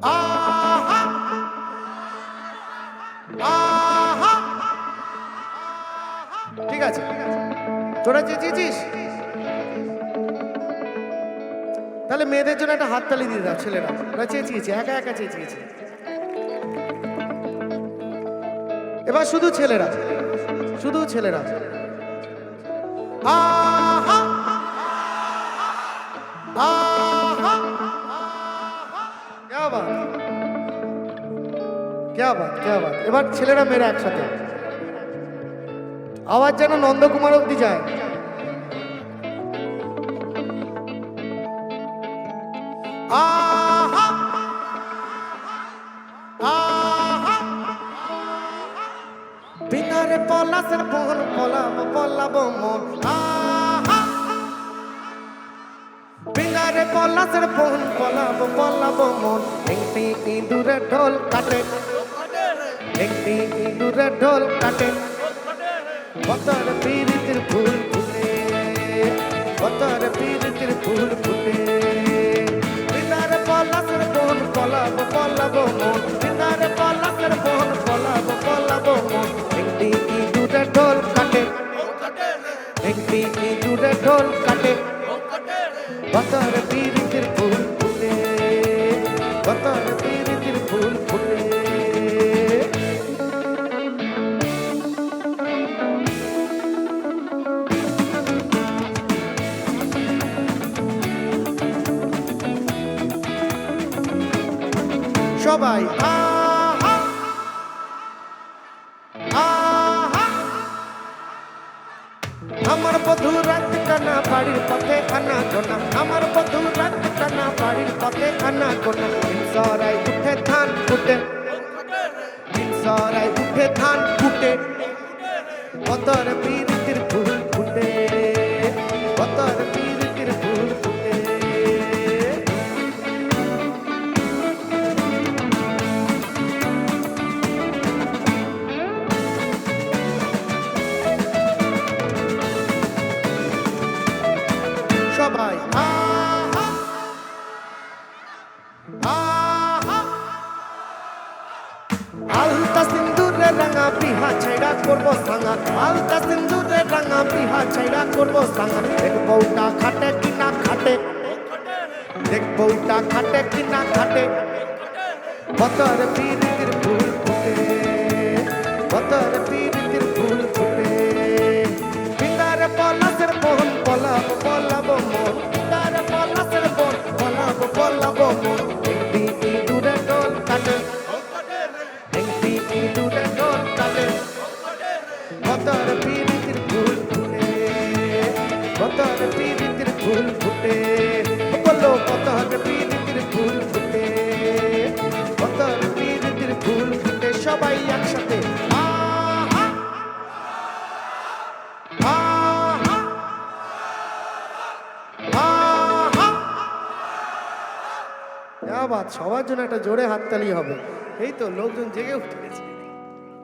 আহা আহা ঠিক আছে তোরা চেঁচিয়েছিস তাহলে মেয়েদের জন্য একটা হাততালি দিয়ে দাও ছেলেরা ওরা চেঁচিয়েছে একা একা চেঁচিয়েছে এবার শুধু ছেলেরা আহা আহা क्या बात এবার ছেলেরা মেয়েরা একসাথে আওয়াজ যেন নন্দকুমার অব্দি যায় আহা আহা বিনারে পলাশের বহন পলাবো মন আহা বিনারে পলাশের বহন পলাবো মন একটি ইঁদুরে ঢোল কাটে একটি ইঁদুরে ঢোল কাটে বতর পীরিতির ফুল ফুটে বতর পীরিতির ফুল ফুটে বিনারে পলাশের বহন পলাবো মন বিনারে পলাশের বহন পলাবো মন একটি ইঁদুরে ঢোল কাটে একটি ইঁদুরে ঢোল কাটে বতর পীরিতির ফুল ফুটে বতর পীরিতির ফুল ফুটে সবাই আহা আহা আমার বধূ রাত কানা বাড়ির পথে আনা গোনা আমার বধূ রাত কানা বাড়ির পথে আনা গোনা সরাই উঠে ধান ফুটে সরাই উঠে ধান ফুটে বতর পীরিতির ফুল ফুটে বতর পীরিতির ফুল ফুটে সবাই আহা আহা আলতা সিন্দুরে রাঙা বিহা ছাইড়া করবো সাঙা আলতা সিন্দুরে রাঙা বিহা ছাইড়া করবো সাঙা দেখ বউটা খাটে কিনা খাটে দেখ বউটা খাটে কিনা খাটে বতর পীরিতির ফুল ফুটে বতর পীরিতির ফুল ফুটে বিনারে পলাশের বহন পলাবো মন বিনারে পলাশের বহন পলাবো মন একটি ইঁদুরে ঢোল কাটে একটি ইঁদুরে ঢোল কাটে বতর পীরিতির ফুল ফুটে বতর পীরিতির ফুল ফুটে বলো বতর পীরিতির ফুল ফুটে বতর পীরিতির ফুল ফুটে সবাই একসাথে আহা আহা আহা क्या बात সবার জন্য একটা জোরে হাততালি হবে এই তো লোকজন জেগে উঠেছে